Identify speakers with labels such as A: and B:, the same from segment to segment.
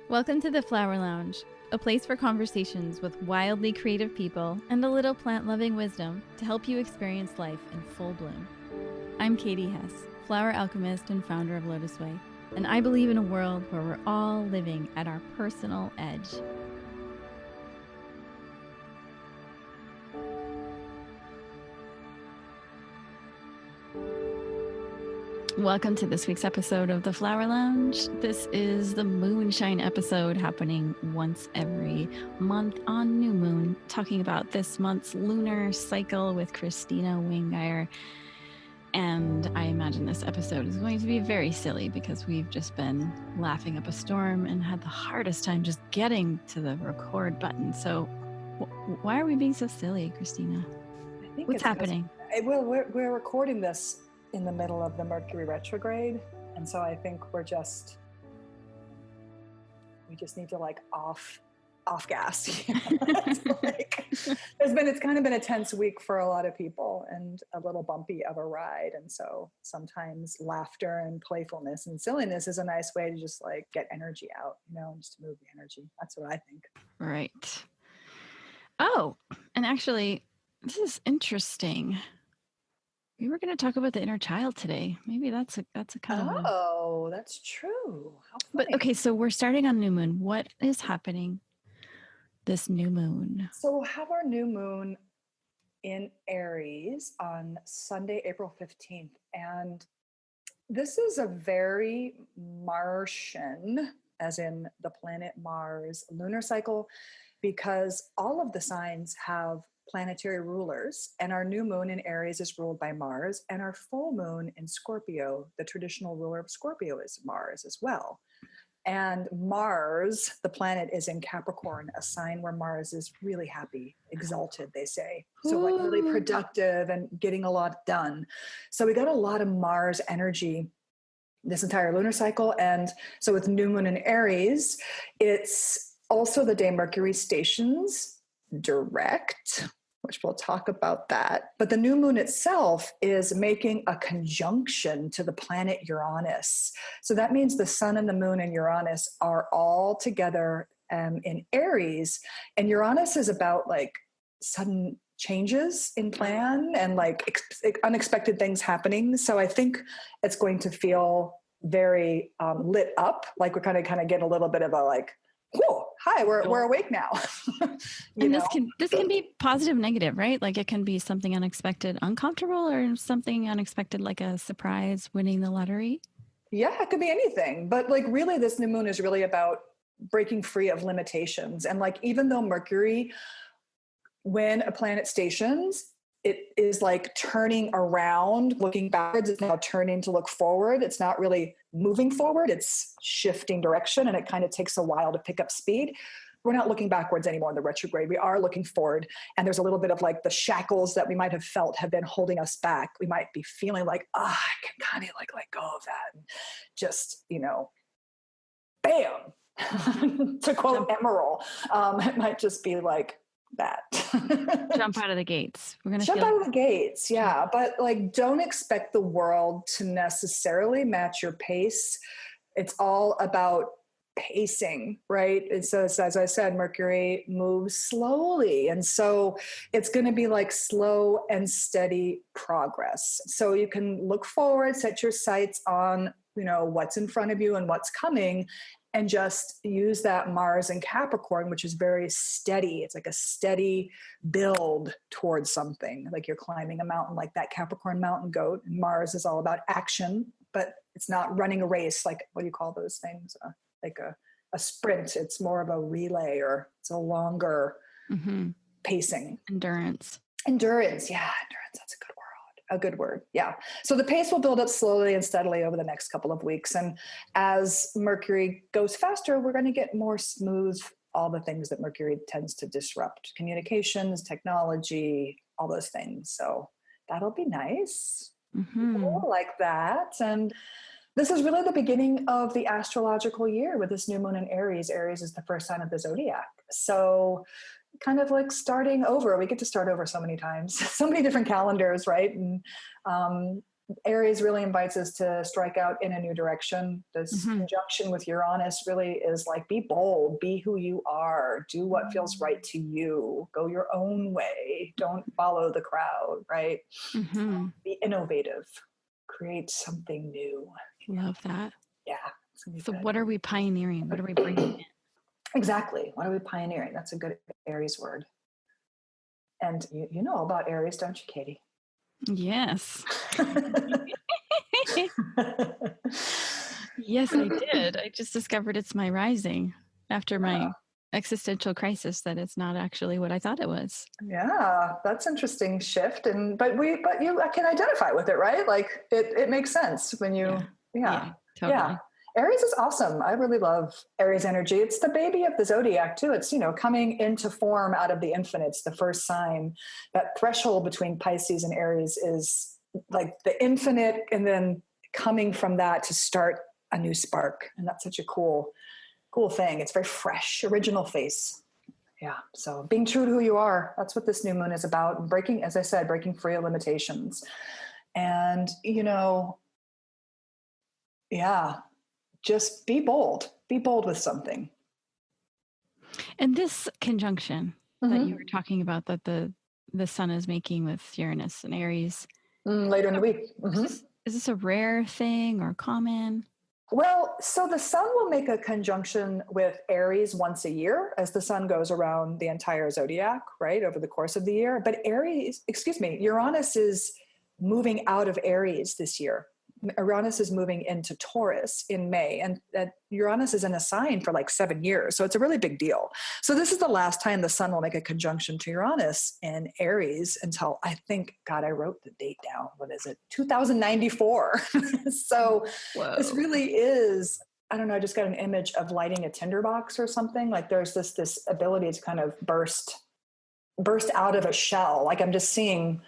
A: Welcome to the Flowerlounge, a place for conversations with wildly creative people and a little plant-loving wisdom to help you experience life in full bloom. I'm Katie Hess, flower alchemist and founder of LOTUSWEI, and I believe in a world where we're all living at our personal edge. Welcome to this week's episode of the Flowerlounge. This is the Moonshine episode happening once every month on new moon, talking about this month's lunar cycle with Kristina Wingeier. And I imagine this episode is going to be very silly because we've just been laughing up a storm and had the hardest time just getting to the record button. So why are we being so silly, Kristina?
B: I think
A: What's happening?
B: We're recording this in the middle of the Mercury retrograde, and so I think we just need to off gas. It's kind of been a tense week for a lot of people and a little bumpy of a ride, and so sometimes laughter and playfulness and silliness is a nice way to just get energy out, and just to move the energy. That's what I think.
A: Right. Oh, and actually, this is interesting. We were going to talk about the inner child today. Maybe that's a kind of.
B: Oh, that's true. How funny.
A: But okay, so we're starting on new moon. What is happening this new moon?
B: So we'll have our new moon in Aries on Sunday, April 15th. And this is a very Martian, as in the planet Mars, lunar cycle, because all of the signs have planetary rulers, and our new moon in Aries is ruled by Mars, and our full moon in Scorpio, the traditional ruler of Scorpio, is Mars as well. And Mars, the planet, is in Capricorn, a sign where Mars is really happy, exalted, they say. So really productive and getting a lot done. So we got a lot of Mars energy this entire lunar cycle. And so with new moon in Aries, it's also the day Mercury stations direct, which we'll talk about that. But the new moon itself is making a conjunction to the planet Uranus. So that means the sun and the moon and Uranus are all together in Aries. And Uranus is about sudden changes in plan and unexpected things happening. So I think it's going to feel very lit up. We're kind of get a little bit of a cool. Hi, we're awake now.
A: And this can be positive, negative, right? It can be something unexpected, uncomfortable, or something unexpected, like a surprise winning the lottery.
B: Yeah, it could be anything. But really, this new moon is really about breaking free of limitations. And even though Mercury, when a planet stations, it is turning around, looking backwards. It's now turning to look forward. It's not really moving forward. It's shifting direction, and it kind of takes a while to pick up speed. We're not looking backwards anymore in the retrograde. We are looking forward, and there's a little bit of the shackles that we might have felt have been holding us back. We might be feeling I can kind of let go of that, and just bam. To quote Emerald, it might just be that.
A: Jump out of the gates. We're gonna
B: jump out of the gates, yeah. But don't expect the world to necessarily match your pace. It's all about pacing, right? And so, as I said, Mercury moves slowly, and so it's going to be slow and steady progress. So you can look forward, set your sights on what's in front of you and what's coming, and just use that Mars and Capricorn, which is very steady. It's a steady build towards something, you're climbing a mountain, that Capricorn mountain goat. And Mars is all about action, but it's not running a race. What do you call those things? A sprint. It's more of a relay, or it's a longer pacing.
A: Endurance.
B: Yeah, endurance. That's a good word. Yeah. So the pace will build up slowly and steadily over the next couple of weeks. And as Mercury goes faster, we're going to get more smooth, all the things that Mercury tends to disrupt: communications, technology, all those things. So that'll be nice. Like that. And this is really the beginning of the astrological year with this new moon in Aries. Aries is the first sign of the zodiac. So kind of starting over. We get to start over so many times, so many different calendars, right? And Aries really invites us to strike out in a new direction. This conjunction with Uranus really is like, be bold, be who you are, do what feels right to you, go your own way, don't follow the crowd, right? Be innovative, create something new.
A: Love that.
B: Yeah.
A: So what are we pioneering? What are we bringing in?
B: Exactly. What are we pioneering? That's a good Aries word. And you know about Aries, don't you, Katie?
A: Yes. Yes, I did. I just discovered it's my rising after my existential crisis, that it's not actually what I thought it was.
B: Yeah, that's interesting shift. But you can identify with it, right? Like it makes sense when you,
A: Totally.
B: Aries is awesome. I really love Aries energy. It's the baby of the zodiac too. It's, coming into form out of the infinite. It's the first sign. That threshold between Pisces and Aries is like the infinite, and then coming from that to start a new spark. And that's such a cool thing. It's very fresh, original face. Yeah. So being true to who you are, that's what this new moon is about. Breaking, as I said, breaking free of limitations. And, just be bold with something.
A: And this conjunction that you were talking about, that the sun is making with Uranus and Aries
B: later in the week.
A: Is this a rare thing or common?
B: Well, so the sun will make a conjunction with Aries once a year as the sun goes around the entire zodiac, right, over the course of the year. But Uranus is moving out of Aries this year. Uranus is moving into Taurus in May, and Uranus is in a sign for like 7 years. So it's a really big deal. So this is the last time the sun will make a conjunction to Uranus in Aries until, I think, God, I wrote the date down. What is it? 2094. So this really is, I don't know, I just got an image of lighting a tinderbox or something. Like there's this ability to kind of burst out of a shell. Like I'm just seeing,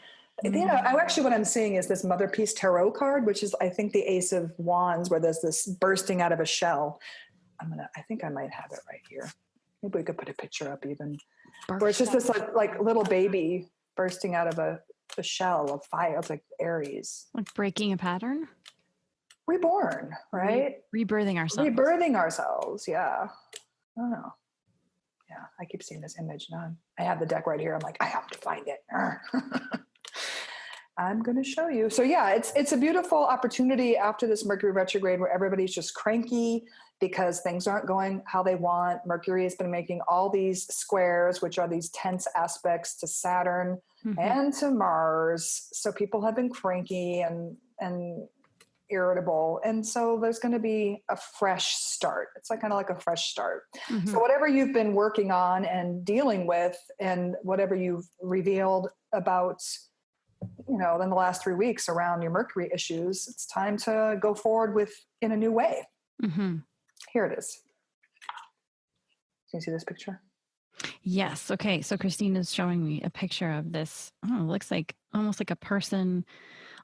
B: what I'm seeing is this Mother Peace Tarot card, which is, I think, the Ace of Wands, where there's this bursting out of a shell. I think I might have it right here. Maybe we could put a picture up even. Where it's just this like little baby bursting out of a shell of fire. It's like Aries.
A: Like breaking a pattern?
B: Reborn, right?
A: Rebirthing ourselves.
B: Rebirthing ourselves, yeah. I don't know. Yeah, I keep seeing this image now. I have the deck right here. I'm like, I have to find it. I'm going to show you. So yeah, it's a beautiful opportunity after this Mercury retrograde where everybody's just cranky because things aren't going how they want. Mercury has been making all these squares, which are these tense aspects to Saturn and to Mars. So people have been cranky and irritable. And so there's going to be a fresh start. It's kind of like a fresh start. So whatever you've been working on and dealing with, and whatever you've revealed about, in the last 3 weeks around your Mercury issues, it's time to go forward in a new way. Here it is. Can you see this picture?
A: Yes. Okay. So Kristina's showing me a picture of this. It looks like almost like a person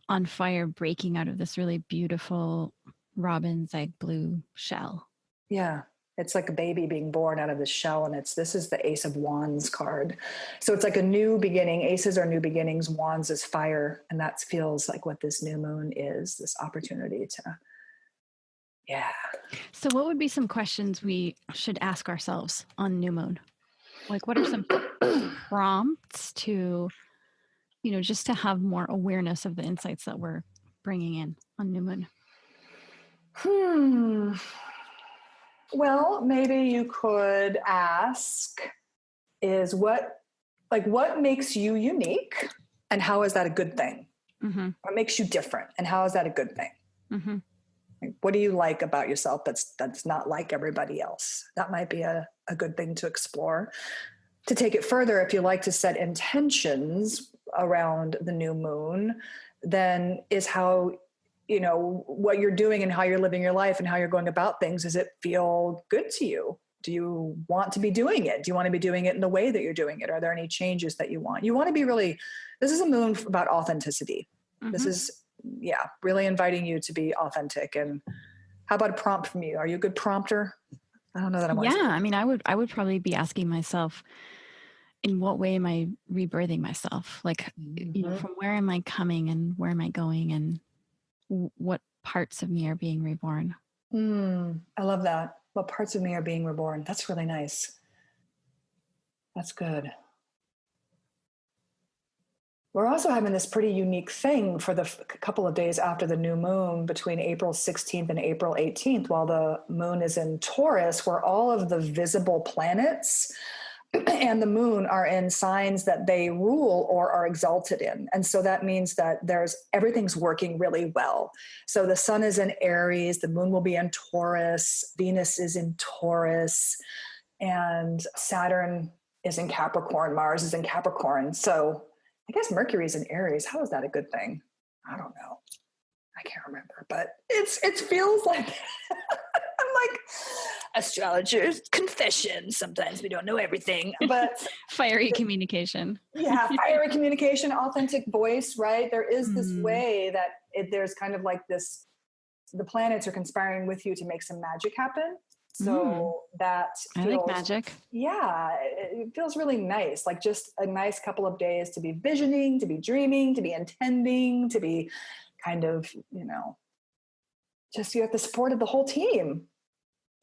A: on fire breaking out of this really beautiful robin's egg blue shell.
B: Yeah. It's like a baby being born out of the shell, and this is the Ace of Wands card. So it's like a new beginning. Aces are new beginnings. Wands is fire. And that feels like what this new moon is, this opportunity to,
A: So what would be some questions we should ask ourselves on new moon? Like what are some prompts to, just to have more awareness of the insights that we're bringing in on new moon?
B: Well, maybe you could ask is what makes you unique, and how is that a good thing? What makes you different, and how is that a good thing? Like, what do you like about yourself that's not like everybody else? That might be a good thing to explore. To take it further, if you like to set intentions around the new moon, then is how what you're doing and how you're living your life and how you're going about things. Does it feel good to you? Do you want to be doing it? Do you want to be doing it in the way that you're doing it? Are there any changes that you want? You want to be this is a moon about authenticity. This is, really inviting you to be authentic. And how about a prompt from you? Are you a good prompter? I don't know that I'm
A: I would probably be asking myself, in what way am I rebirthing myself? Like, from where am I coming and where am I going? And what parts of me are being reborn.
B: I love that. What parts of me are being reborn? That's really nice. That's good. We're also having this pretty unique thing for the couple of days after the new moon between April 16th and April 18th, while the moon is in Taurus, where all of the visible planets and the moon are in signs that they rule or are exalted in. And so that means that everything's working really well. So the sun is in Aries, the moon will be in Taurus, Venus is in Taurus, and Saturn is in Capricorn, Mars is in Capricorn. So I guess Mercury's in Aries. How is that a good thing? I don't know. I can't remember, but it feels like I'm like astrologers confession. Sometimes we don't know everything, but
A: fiery communication.
B: Yeah, fiery communication, authentic voice, right? There is this way that there's kind of like this, the planets are conspiring with you to make some magic happen. So that feels,
A: I like magic.
B: Yeah, it feels really nice. Like just a nice couple of days to be visioning, to be dreaming, to be intending, to be kind of, just you have the support of the whole team.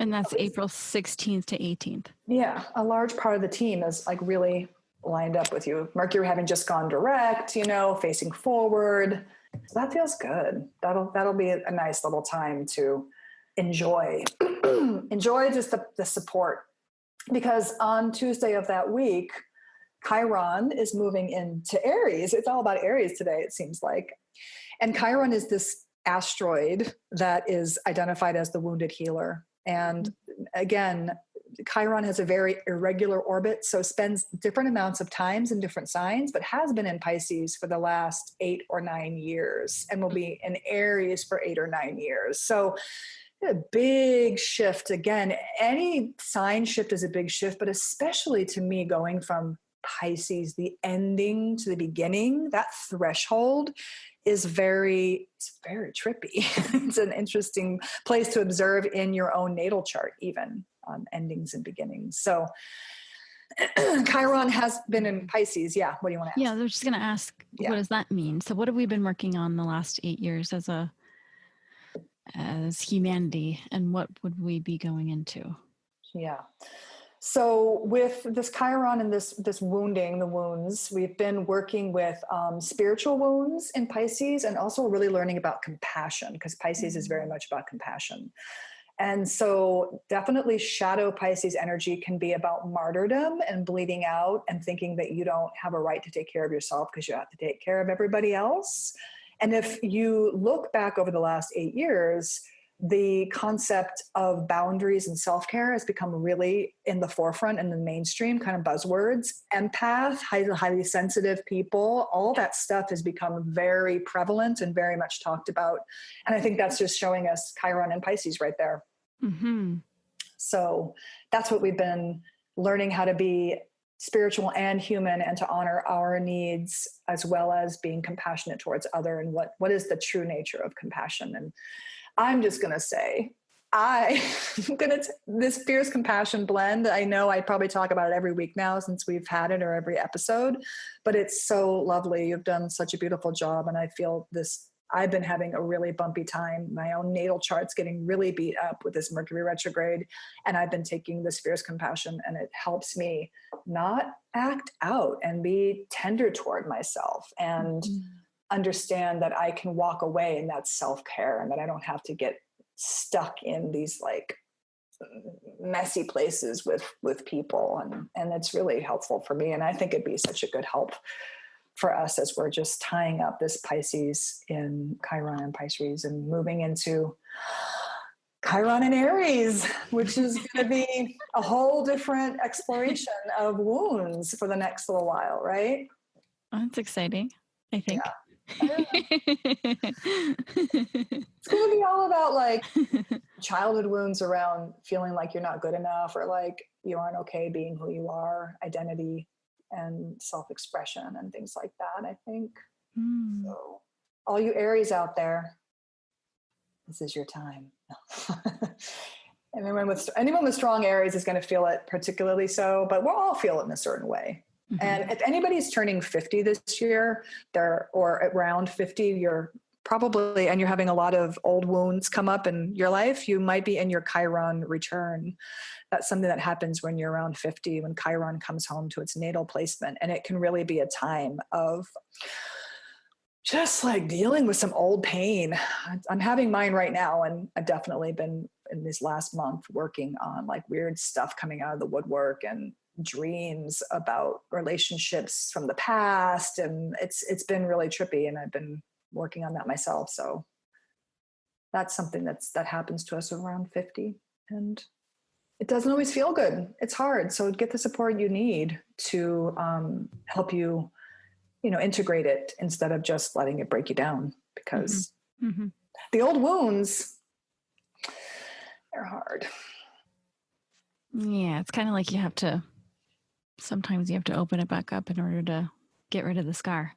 A: And that's April 16th to 18th.
B: Yeah, a large part of the team is like really lined up with you. Mercury having just gone direct, facing forward. So that feels good. That'll be a nice little time to enjoy just the support, because on Tuesday of that week, Chiron is moving into Aries. It's all about Aries today, it seems like. And Chiron is this asteroid that is identified as the wounded healer. And again, Chiron has a very irregular orbit, so spends different amounts of times in different signs, but has been in Pisces for the last 8 or 9 years and will be in Aries for 8 or 9 years. So a big shift. Again, any sign shift is a big shift, but especially to me, going from Pisces, the ending to the beginning, that threshold is it's very trippy. It's an interesting place to observe in your own natal chart, even on endings and beginnings. So Chiron has been in Pisces. Yeah. What do you want to ask?
A: Yeah, I was just going to ask, What does that mean? So what have we been working on the last 8 years as humanity, and what would we be going into?
B: Yeah. So with this Chiron and this wounding, the wounds, we've been working with spiritual wounds in Pisces, and also really learning about compassion, because Pisces is very much about compassion. And so definitely shadow Pisces energy can be about martyrdom and bleeding out and thinking that you don't have a right to take care of yourself because you have to take care of everybody else. And if you look back over the last 8 years, the concept of boundaries and self-care has become really in the forefront in the mainstream, kind of buzzwords. Empath, highly sensitive people, all that stuff has become very prevalent and very much talked about. And I think that's just showing us Chiron and Pisces right there.
A: Mm-hmm.
B: So that's what we've been learning, how to be spiritual and human, and to honor our needs, as well as being compassionate towards other, and what is the true nature of compassion. And I'm just going to say, this fierce compassion blend, I know I probably talk about it every week now since we've had it, or every episode, but it's so lovely. You've done such a beautiful job. And I feel I've been having a really bumpy time. My own natal chart's getting really beat up with this Mercury retrograde. And I've been taking this fierce compassion, and it helps me not act out and be tender toward myself, and understand that I can walk away, and that's self-care, and that I don't have to get stuck in these like messy places with people. And it's really helpful for me. And I think it'd be such a good help for us as we're just tying up this Pisces in Chiron and Pisces and moving into Chiron and Aries, which is going to be a whole different exploration of wounds for the next little while, right?
A: That's exciting, I think.
B: Yeah. It's going to be all about like childhood wounds around feeling like you're not good enough, or like you aren't okay being who you are, identity and self-expression and things like that, I think. So all you Aries out there, this is your time. Anyone with strong Aries is going to feel it particularly so, but we'll all feel it in a certain way. And if anybody's turning 50 this year, or around 50, you're probably, and you're having a lot of old wounds come up in your life, you might be in your Chiron return. That's something that happens when you're around 50, when Chiron comes home to its natal placement. And it can really be a time of just like dealing with some old pain. I'm having mine right now. And I've definitely been in this last month working on like weird stuff coming out of the woodwork and dreams about relationships from the past. And it's been really trippy, and I've been working on that myself. So that's something that happens to us around 50, and it doesn't always feel good. It's hard. So get the support you need to help you, integrate it instead of just letting it break you down, because the old wounds, they're hard.
A: Yeah. It's kind of like sometimes you have to open it back up in order to get rid of the scar.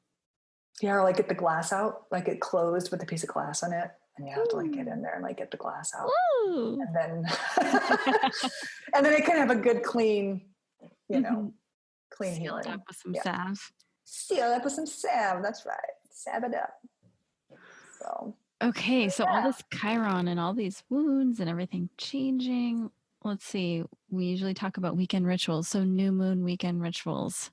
B: Yeah. Or like get the glass out, like it closed with a piece of glass on it. And you have to like get in there and like get the glass out. Ooh. And then, and then it can have a good clean, clean healing.
A: Sealed up with some salve.
B: Seal up with some salve. That's right. Salve it up. So.
A: Okay. So all this Chiron and all these wounds and everything changing. Let's see. We usually talk about weekend rituals. So new moon weekend rituals.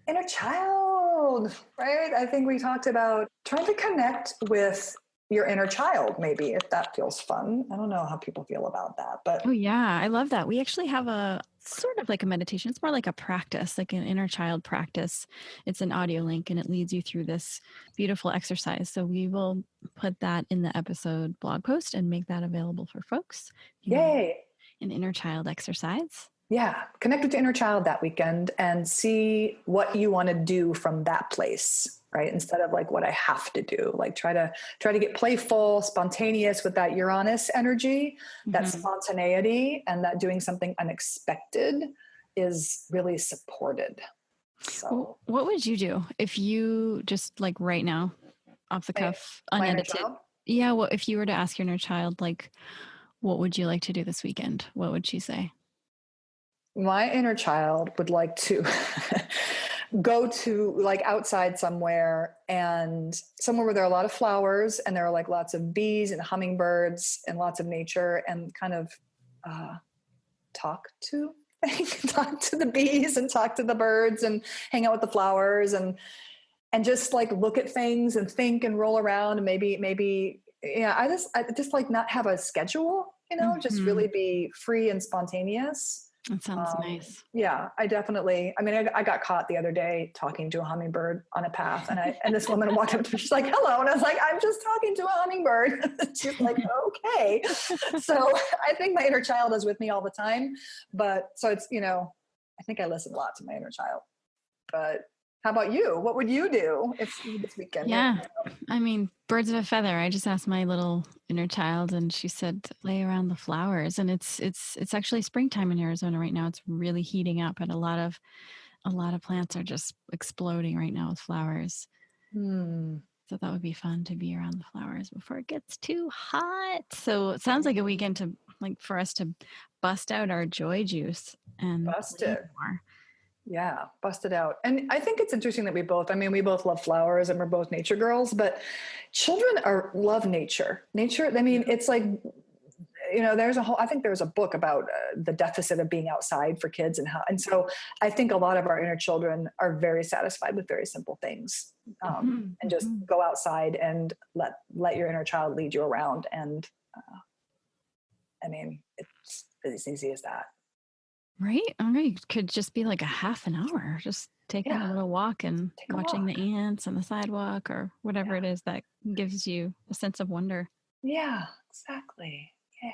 B: Inner child, right? I think we talked about trying to connect with your inner child, maybe, if that feels fun. I don't know how people feel about that, but
A: oh yeah, I love that. We actually have a sort of like a meditation. It's more like a practice, like an inner child practice. It's an audio link, and it leads you through this beautiful exercise. So we will put that in the episode blog post and make that available for folks.
B: Yay!
A: An inner child exercise.
B: Yeah, connect with your inner child that weekend and see what you want to do from that place, right? Instead of like what I have to do, like try to get playful, spontaneous with that Uranus energy, that spontaneity, and that doing something unexpected is really supported. So
A: what would you do if you just like right now, off the cuff, unedited? Yeah, well, if you were to ask your inner child, like, what would you like to do this weekend? What would she say?
B: My inner child would like to go to like outside somewhere, and somewhere where there are a lot of flowers and there are like lots of bees and hummingbirds and lots of nature, and kind of talk to the bees and talk to the birds and hang out with the flowers and just like look at things and think and roll around, and maybe yeah, I just like not have a schedule, just really be free and spontaneous.
A: That sounds nice.
B: Yeah, I got caught the other day talking to a hummingbird on a path, and this woman walked up to me, she's like, hello. And I was like, I'm just talking to a hummingbird. She's like, okay. So I think my inner child is with me all the time, but so it's, I think I listen a lot to my inner child, but how about you? What would you do if this weekend?
A: Yeah. I mean, birds of a feather. I just asked my little inner child, and she said, lay around the flowers. And it's actually springtime in Arizona right now. It's really heating up, and a lot of plants are just exploding right now with flowers. So that would be fun to be around the flowers before it gets too hot. So it sounds like a weekend for us to bust out our joy juice and
B: bust it more. Yeah, bust it out. And I think it's interesting that we both love flowers and we're both nature girls, but children love nature. It's like, I think there's a book about the deficit of being outside for kids and so I think a lot of our inner children are very satisfied with very simple things, and just go outside and let your inner child lead you around. And it's as easy as that.
A: Right? I mean, it could just be like a half an hour, just taking a little walk and watching the ants on the sidewalk or whatever it is that gives you a sense of wonder.
B: Yeah, exactly. Yeah,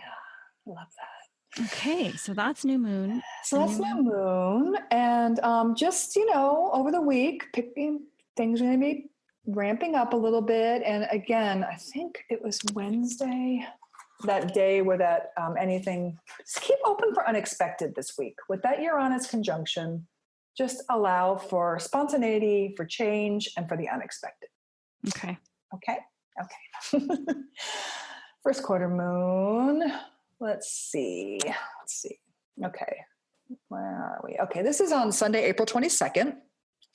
B: I love that.
A: Okay, so that's new moon.
B: So that's new moon. And just, over the week, picking things are going to be ramping up a little bit. And again, I think it was Wednesday, that day where that anything, just keep open for unexpected this week. With that Uranus conjunction, just allow for spontaneity, for change, and for the unexpected.
A: Okay.
B: First quarter moon. Let's see. Okay. Where are we? Okay. This is on Sunday, April 22nd.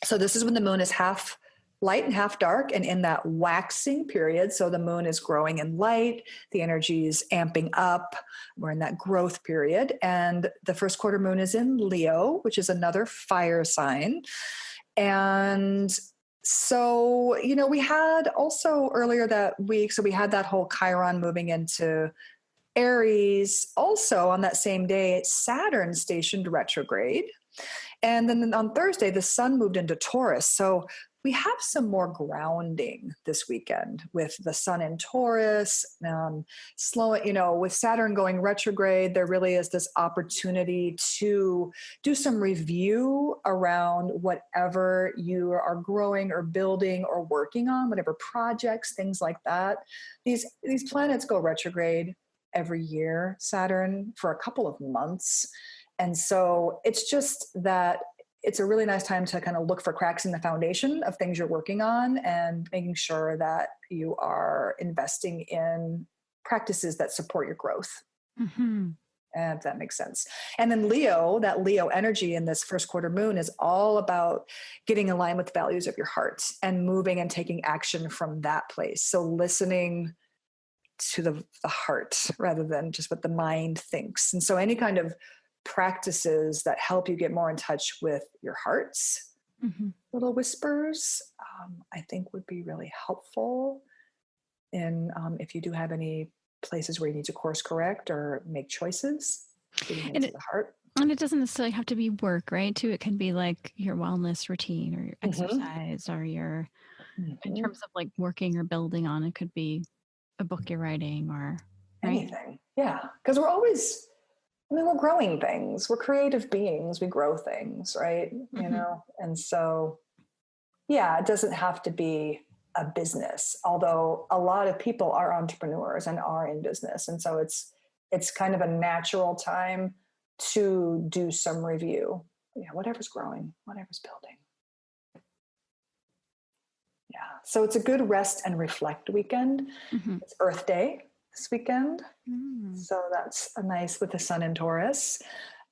B: So this is when the moon is half light and half dark, and in that waxing period. So the moon is growing in light, the energy is amping up. We're in that growth period. And the first quarter moon is in Leo, which is another fire sign. And so, we had also earlier that week, so we had that whole Chiron moving into Aries. Also on that same day, Saturn stationed retrograde. And then on Thursday, the sun moved into Taurus. So we have some more grounding this weekend with the sun in Taurus, with Saturn going retrograde. There really is this opportunity to do some review around whatever you are growing or building or working on, whatever projects, things like that. These planets go retrograde every year, Saturn, for a couple of months. And so it's just that it's a really nice time to kind of look for cracks in the foundation of things you're working on and making sure that you are investing in practices that support your growth. Mm-hmm. If that makes sense. And then Leo, that Leo energy in this first quarter moon is all about getting aligned with the values of your heart and moving and taking action from that place. So listening to the heart rather than just what the mind thinks. And so any kind of practices that help you get more in touch with your hearts, little whispers, I think would be really helpful in if you do have any places where you need to course correct or make choices, getting into the heart.
A: And it doesn't necessarily have to be work, right? Too, it can be like your wellness routine or your exercise or your, in terms of like working or building on, it could be a book you're writing or
B: anything. Yeah. Because we're growing things. We're creative beings. We grow things, right? And so, it doesn't have to be a business, although a lot of people are entrepreneurs and are in business. And so it's kind of a natural time to do some review. Whatever's growing, whatever's building. Yeah. So it's a good rest and reflect weekend. It's Earth Day this weekend. So that's a nice with the sun in Taurus.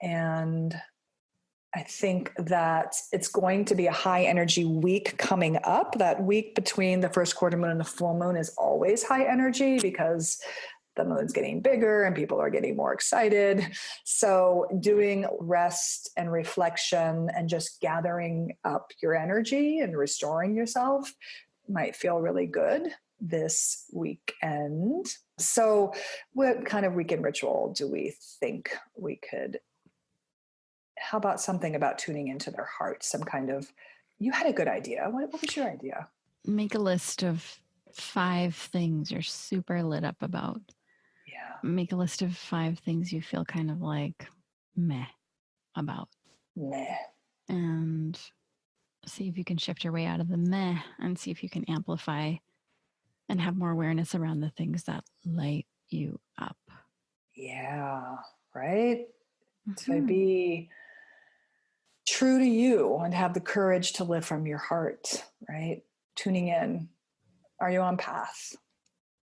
B: And I think that it's going to be a high energy week coming up. That week between the first quarter moon and the full moon is always high energy because the moon's getting bigger and people are getting more excited. So doing rest and reflection and just gathering up your energy and restoring yourself might feel really good this weekend. So what kind of weekend ritual do we think we could, how about something about tuning into their heart? Some kind of, you had a good idea. What was your idea?
A: Make a list of 5 things you're super lit up about.
B: Yeah.
A: Make a list of 5 things you feel kind of like meh about.
B: Meh.
A: And see if you can shift your way out of the meh and see if you can amplify and have more awareness around the things that light you up.
B: Yeah, right? To be true to you and have the courage to live from your heart, right? Tuning in. Are you on path?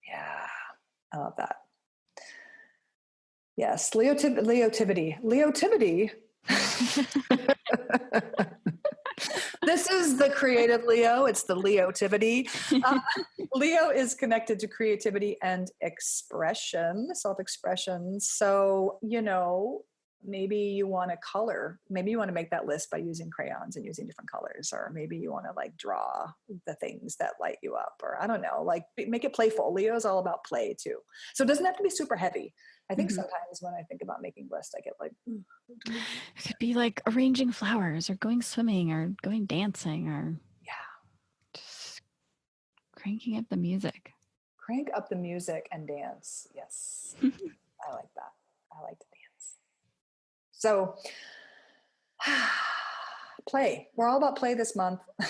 B: Yeah, I love that. Yes, Leotivity. This is the creative Leo. It's the Leotivity. Leo is connected to creativity and expression, self-expression. So, maybe you want to color. Maybe you want to make that list by using crayons and using different colors. Or maybe you want to draw the things that light you up. Or I don't know, make it playful. Leo is all about play too. So it doesn't have to be super heavy. I think sometimes when I think about making lists, I get
A: it could be like arranging flowers or going swimming or going dancing or just cranking up the music.
B: Crank up the music and dance. Yes. I like that. I like to dance. So play. We're all about play this month.
A: I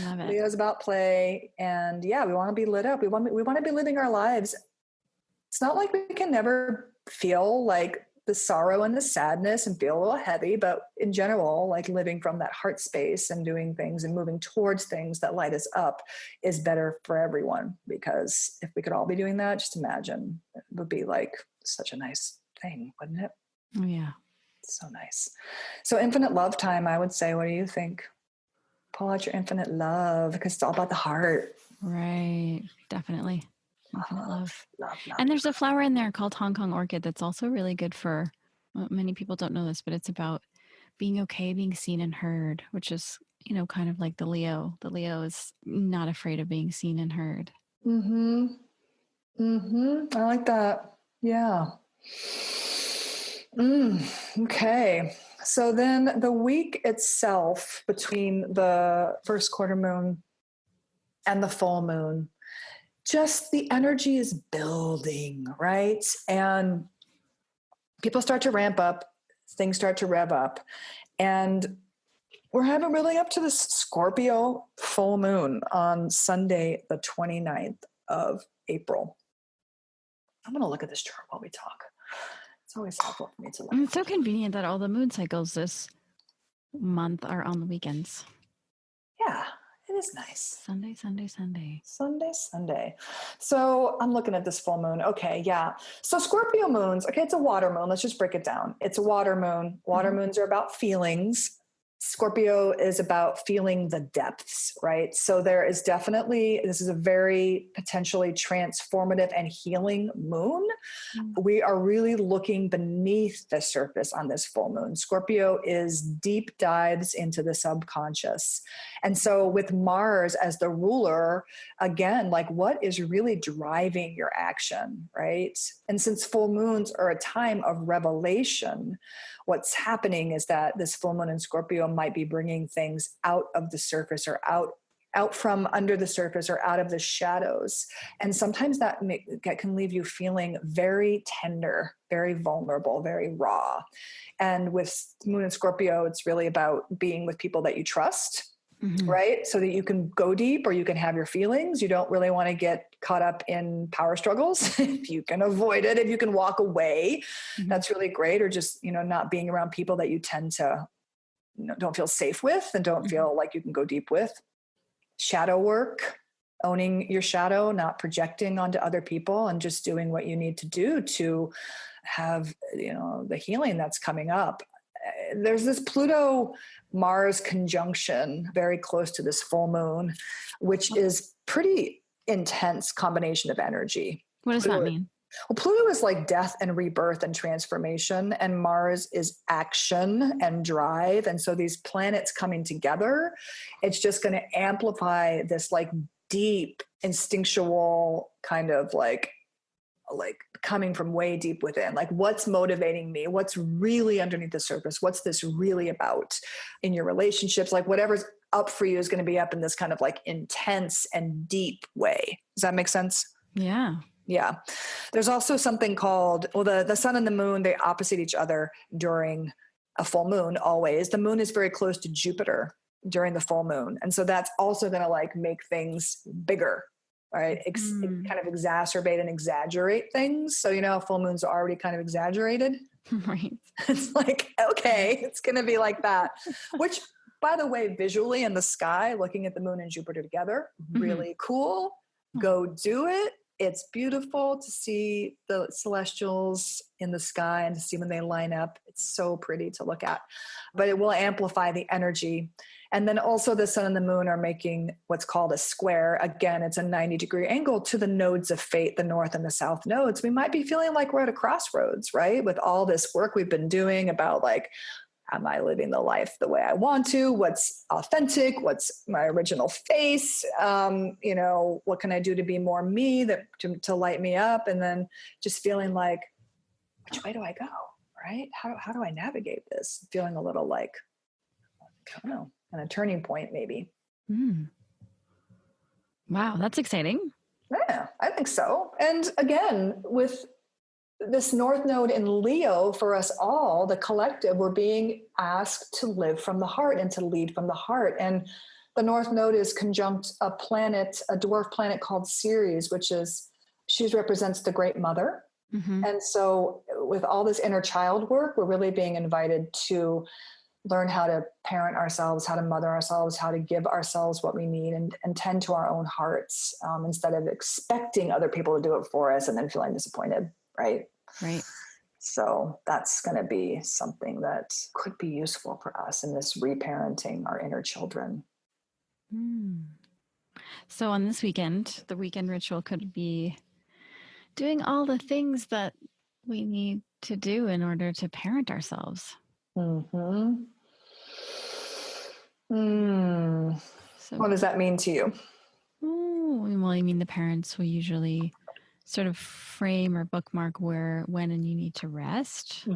A: love it.
B: Leo's about play. And we want to be lit up. We want to be living our lives. It's not like we can never feel like the sorrow and the sadness and feel a little heavy, but in general, living from that heart space and doing things and moving towards things that light us up is better for everyone. Because if we could all be doing that, just imagine, it would be such a nice thing, wouldn't it?
A: Oh, yeah.
B: So nice. So infinite love time, I would say. What do you think? Pull out your infinite love because it's all about the heart.
A: Right. Definitely. Infinite love.
B: Love.
A: And there's a flower in there called Hong Kong orchid that's also really good for, well, many people don't know this, but it's about being okay, being seen and heard, which is, kind of like the Leo. The Leo is not afraid of being seen and heard.
B: Mm-hmm. Mm-hmm. I like that. Yeah. Okay. So then the week itself between the first quarter moon and the full moon, just the energy is building, right? And people start to ramp up, things start to rev up. And we're having really up to this Scorpio full moon on Sunday, the 29th of April. I'm going to look at this chart while we talk. It's always helpful for me to look.
A: It's so convenient that all the moon cycles this month are on the weekends.
B: Yeah, it is nice.
A: Sunday.
B: Sunday. So I'm looking at this full moon. Okay, yeah. So Scorpio moons, okay, it's a water moon. Let's just break it down. It's a water moon. Water moons are about feelings. Scorpio is about feeling the depths, right? So this is a very potentially transformative and healing moon. We are really looking beneath the surface on this full moon. Scorpio is deep dives into the subconscious. And so with Mars as the ruler, again, like what is really driving your action, right? And since full moons are a time of revelation, what's happening is that this full moon in Scorpio might be bringing things out of the surface or out from under the surface or out of the shadows. And sometimes that can leave you feeling very tender, very vulnerable, very raw. And with moon in Scorpio, it's really about being with people that you trust. Right? So that you can go deep or you can have your feelings. You don't really want to get caught up in power struggles. If you can avoid it, if you can walk away, that's really great. Or just, not being around people that you tend to, don't feel safe with and don't feel like you can go deep with. Shadow work, owning your shadow, not projecting onto other people and just doing what you need to do to have, the healing that's coming up. There's this Pluto-Mars conjunction very close to this full moon, which is pretty intense combination of energy.
A: What does that mean?
B: Well, Pluto is like death and rebirth and transformation, and Mars is action and drive. And so these planets coming together, it's just going to amplify this like deep instinctual kind of like coming from way deep within, like what's motivating me, what's really underneath the surface, what's this really about in your relationships, like whatever's up for you is going to be up in this kind of like intense and deep way. Does that make sense?
A: Yeah.
B: There's also something called, the sun and the moon, they opposite each other during a full moon always. The moon is very close to Jupiter during the full moon. And so that's also going to like make things bigger. Right. It kind of exacerbate and exaggerate things. So, full moons are already kind of exaggerated.
A: Right.
B: It's like, okay, it's going to be like that, which by the way, visually in the sky, looking at the moon and Jupiter together, really cool. Go do it. It's beautiful to see the celestials in the sky and to see when they line up. It's so pretty to look at, but it will amplify the energy. And then also the sun and the moon are making what's called a square. Again, it's a 90-degree angle to the nodes of fate, the north and the south nodes. We might be feeling like we're at a crossroads, right? With all this work we've been doing about like, am I living the life the way I want to? What's authentic? What's my original face? What can I do to be more me, to light me up? And then just feeling like, which way do I go, right? How do I navigate this? Feeling a little like, I don't know, and a turning point maybe.
A: Wow, that's exciting.
B: Yeah, I think so. And again, with this North Node in Leo, for us all, the collective, we're being asked to live from the heart and to lead from the heart. And the North Node is conjunct a dwarf planet called Ceres, she represents the Great Mother. And so with all this inner child work, we're really being invited to learn how to parent ourselves, how to mother ourselves, how to give ourselves what we need and tend to our own hearts instead of expecting other people to do it for us and then feeling disappointed, right?
A: Right.
B: So that's going to be something that could be useful for us in this reparenting our inner children.
A: Mm. So on this weekend, the weekend ritual could be doing all the things that we need to do in order to parent ourselves.
B: Mm-hmm.
A: So,
B: What does that mean to you?
A: well, I mean, the parents will usually sort of frame or bookmark when and you need to rest.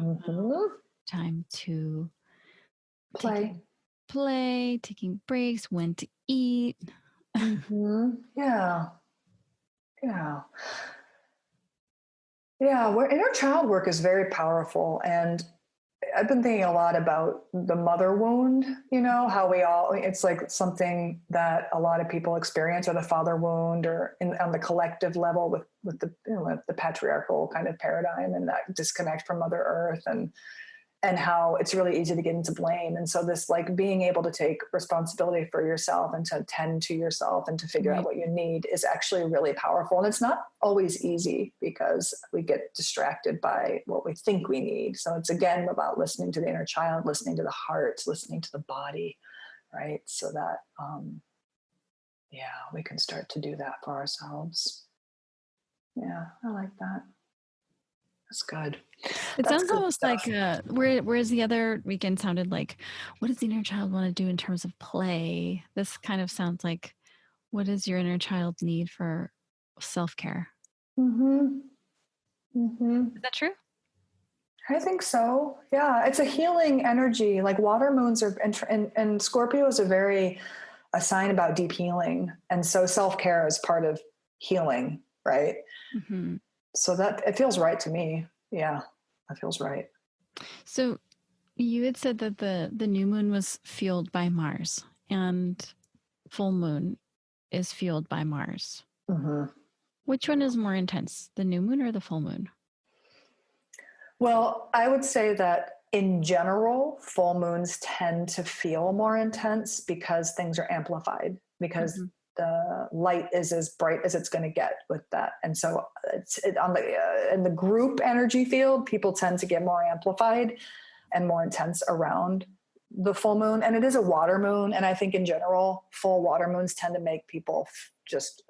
A: Time to
B: Play.
A: taking breaks, when to eat.
B: Yeah. Inner child work is very powerful. And I've been thinking a lot about the mother wound, how it's like something that a lot of people experience, or the father wound, or on the collective level with the patriarchal kind of paradigm and that disconnect from Mother Earth, and how it's really easy to get into blame. And so this, like, being able to take responsibility for yourself and to tend to yourself and to figure out what you need is actually really powerful. And it's not always easy because we get distracted by what we think we need. So it's, again, about listening to the inner child, listening to the heart, listening to the body, right? So that, we can start to do that for ourselves. Yeah, I like that. That's good.
A: It sounds almost like whereas the other weekend sounded like, what does the inner child want to do in terms of play? This kind of sounds like, what does your inner child need for self-care?
B: Is
A: that true?
B: I think so. Yeah, it's a healing energy. Like water moons are, and Scorpio is a sign about deep healing, and so self-care is part of healing, right? So that it feels right to me. Yeah, that feels right.
A: So you had said that the new moon was fueled by Mars, and full moon is fueled by Mars. Which one is more intense, the new moon or the full moon?
B: Well, I would say that in general, full moons tend to feel more intense because things are amplified, because the light is as bright as it's going to get with that. And so in the group energy field, people tend to get more amplified and more intense around the full moon. And it is a water moon. And I think in general, full water moons tend to make people just,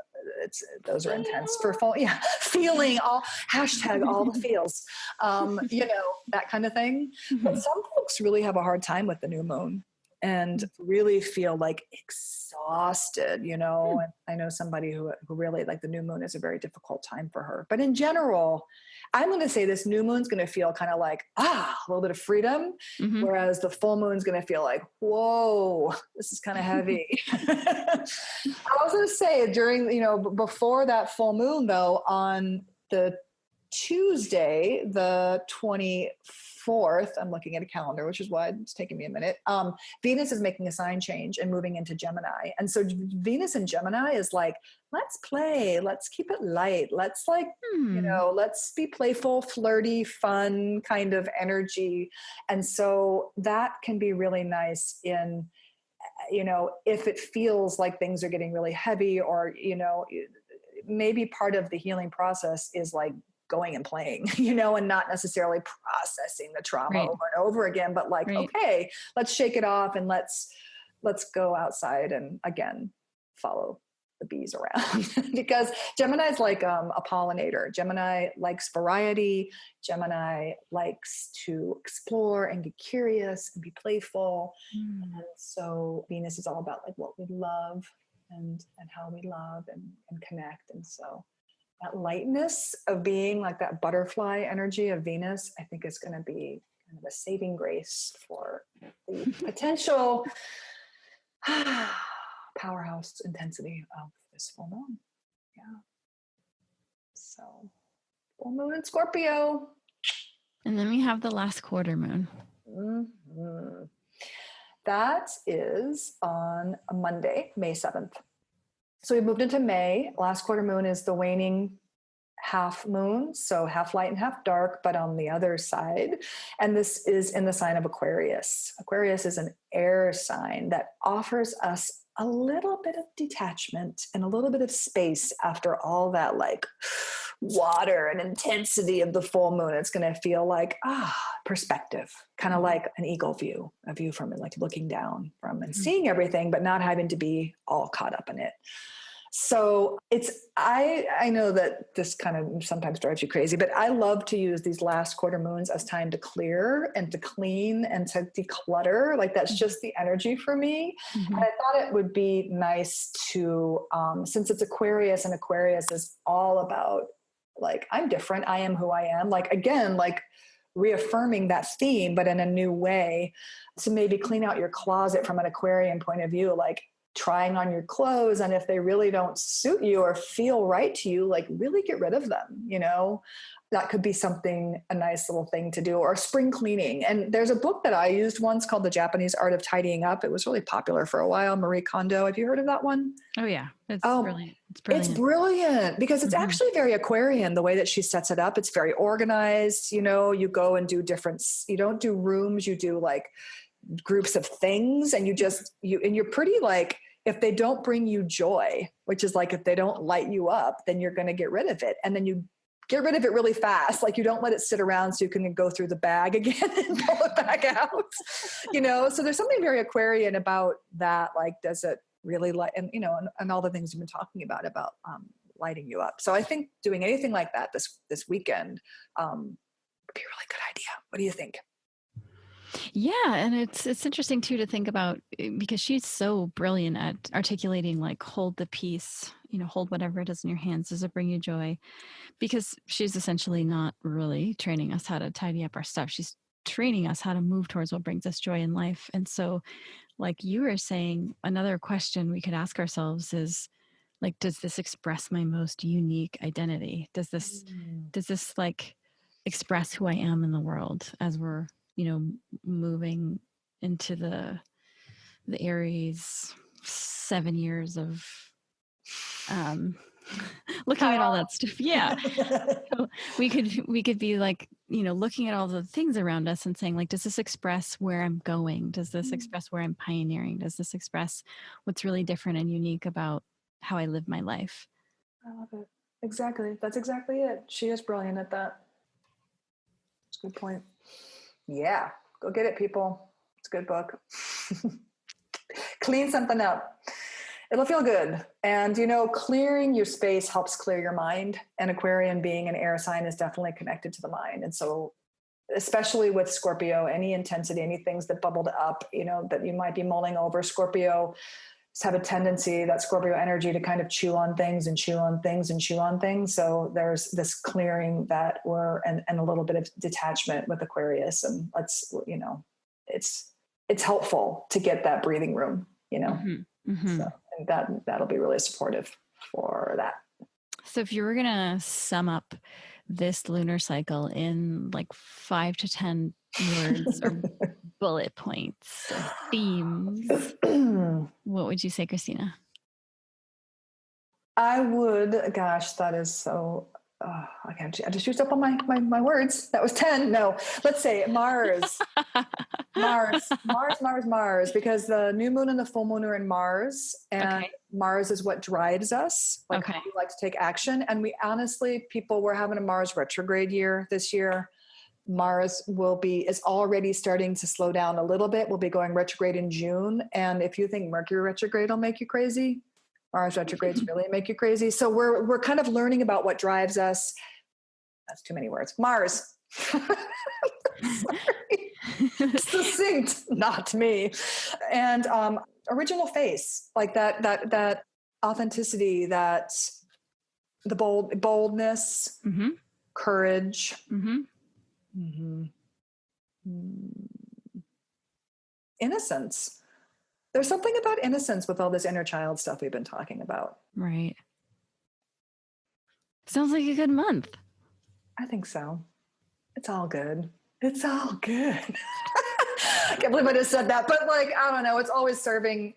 B: those are intense for full, feeling all the feels, that kind of thing. But some folks really have a hard time with the new moon and really feel like exhausted, and I know somebody who really, like, the new moon is a very difficult time for her. But in general, I'm going to say this new moon's going to feel kind of like, a little bit of freedom, whereas the full moon's going to feel like, whoa, this is kind of heavy. I was going to say during, before that full moon, though, on the Tuesday, the 24th, I'm looking at a calendar, which is why it's taking me a minute. Venus is making a sign change and moving into Gemini. And so Venus in Gemini is like, let's play, let's keep it light. Let's let's be playful, flirty, fun kind of energy. And so that can be really nice in, if it feels like things are getting really heavy, or, maybe part of the healing process is like going and playing, and not necessarily processing the trauma over and over again, but like, okay, let's shake it off and let's go outside and, again, follow the bees around. Because Gemini is like a pollinator. Gemini likes variety. Gemini likes to explore and get curious and be playful. And so Venus is all about like what we love and how we love and connect. And so that lightness of being, like that butterfly energy of Venus, I think is going to be kind of a saving grace for the potential powerhouse intensity of this full moon. Yeah. So full moon in Scorpio.
A: And then we have the last quarter moon.
B: That is on a Monday, May 7th. So we moved into May. Last quarter moon is the waning half moon, so half light and half dark, but on the other side. And this is in the sign of Aquarius. Aquarius is an air sign that offers us a little bit of detachment and a little bit of space after all that like water and intensity of the full moon. It's going to feel like, perspective, kind of like an eagle view, a view from it, like looking down from and seeing everything, but not having to be all caught up in it. So I know that this kind of sometimes drives you crazy, but I love to use these last quarter moons as time to clear and to clean and to declutter. Like that's just the energy for me. And I thought it would be nice to, since it's Aquarius, and Aquarius is all about like, I'm different. I am who I am. Like, again, like reaffirming that theme, but in a new way, to maybe clean out your closet from an Aquarian point of view, like trying on your clothes. And if they really don't suit you or feel right to you, like really get rid of them, you know, that could be something, a nice little thing to do, or spring cleaning. And there's a book that I used once called The Japanese Art of Tidying Up. It was really popular for a while. Marie Kondo. Have you heard of that one?
A: Oh yeah. It's brilliant.
B: It's brilliant because it's actually very Aquarian, the way that she sets it up. It's very organized. You know, you go and do you don't do rooms, you do like groups of things, and you're pretty like, if they don't bring you joy, which is like, if they don't light you up, then you're going to get rid of it. And then you get rid of it really fast. Like you don't let it sit around so you can go through the bag again and pull it back out, you know? So there's something very Aquarian about that. Like, does it really light, and, you know, and all the things you've been talking about lighting you up. So I think doing anything like that this weekend would be a really good idea. What do you think?
A: Yeah, and it's interesting too to think about, because she's so brilliant at articulating like, hold the peace, you know, hold whatever it is in your hands. Does it bring you joy? Because she's essentially not really training us how to tidy up our stuff. She's training us how to move towards what brings us joy in life. And so, like you were saying, another question we could ask ourselves is like, does this express my most unique identity? Does this like express who I am in the world as we're, you know, moving into the Aries 7 years of looking at all that stuff. Yeah. So we could be like, you know, looking at all the things around us and saying like, does this express where I'm going? Does this express where I'm pioneering? Does this express what's really different and unique about how I live my life?
B: I love it. Exactly. That's exactly it. She is brilliant at that. That's a good point. Yeah. Go get it, people. It's a good book. Clean something up. It'll feel good. And, you know, clearing your space helps clear your mind. And Aquarian, being an air sign, is definitely connected to the mind. And so, especially with Scorpio, any intensity, any things that bubbled up, you know, that you might be mulling over, Scorpio have a tendency, that Scorpio energy, to kind of chew on things and chew on things and chew on things. So there's this clearing that and a little bit of detachment with Aquarius. And let's, you know, it's helpful to get that breathing room, you know. So and that'll be really supportive for that.
A: So if you were gonna sum up this lunar cycle in like 5 to 10 words or bullet points or themes, what would you say, Kristina?
B: I would, gosh, that is so, I just used up all my words. That was 10. No, let's say Mars. Mars, because the new moon and the full moon are in Mars, and Mars is what drives us, like how we like to take action. And we honestly, we're having a Mars retrograde year this year. Mars is already starting to slow down a little bit. We'll be going retrograde in June. And if you think Mercury retrograde will make you crazy, Mars retrogrades really make you crazy. So we're kind of learning about what drives us. That's too many words. Mars. Succinct, not me. And original face, like that authenticity, that the boldness, courage. Innocence. There's something about innocence with all this inner child stuff we've been talking about.
A: Right. Sounds like a good month.
B: I think so. It's all good. It's all good. I can't believe I just said that, but like, I don't know. It's always serving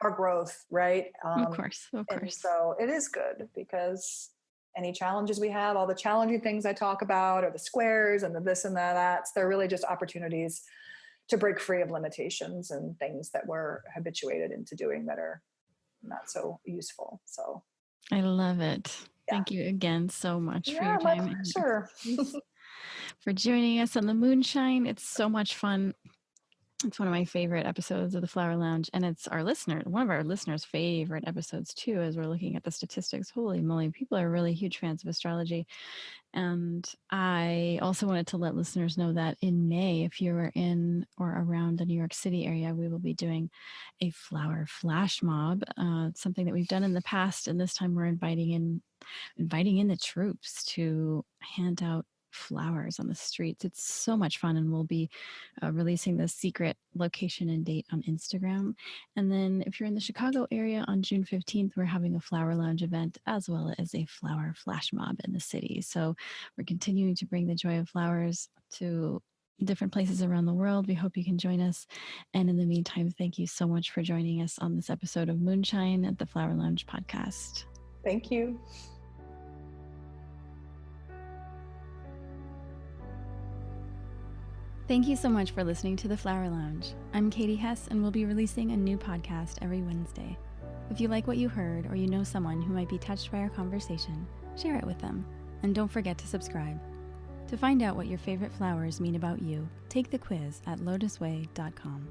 B: our growth, right?
A: Of course.
B: And so it is good, because any challenges we have, all the challenging things I talk about, or the squares and the this and that, they're really just opportunities to break free of limitations and things that we're habituated into doing that are not so useful. So
A: I love it. Thank you again so much for
B: Yeah,
A: your
B: my
A: time and
B: pleasure.
A: expertise, for joining us on the Moonshine. It's so much fun. It's one of my favorite episodes of the Flower Lounge, and it's one of our listeners' favorite episodes too, as we're looking at the statistics. Holy moly, people are really huge fans of astrology. And I also wanted to let listeners know that in May, if you're in or around the New York City area, we will be doing a flower flash mob, something that we've done in the past, and this time we're inviting in the troops to hand out flowers on the streets. It's so much fun, and we'll be releasing the secret location and date on Instagram. And then if you're in the Chicago area on June 15th, we're having a Flowerlounge event as well as a flower flash mob in the city. So we're continuing to bring the joy of flowers to different places around the world. We hope you can join us. And in the meantime, thank you so much for joining us on this episode of Moonshine at the Flowerlounge podcast.
B: Thank you.
A: Thank you so much for listening to the Flower Lounge. I'm Katie Hess, and we'll be releasing a new podcast every Wednesday. If you like what you heard, or you know someone who might be touched by our conversation, share it with them. And don't forget to subscribe. To find out what your favorite flowers mean about you, take the quiz at LOTUSWEI.com.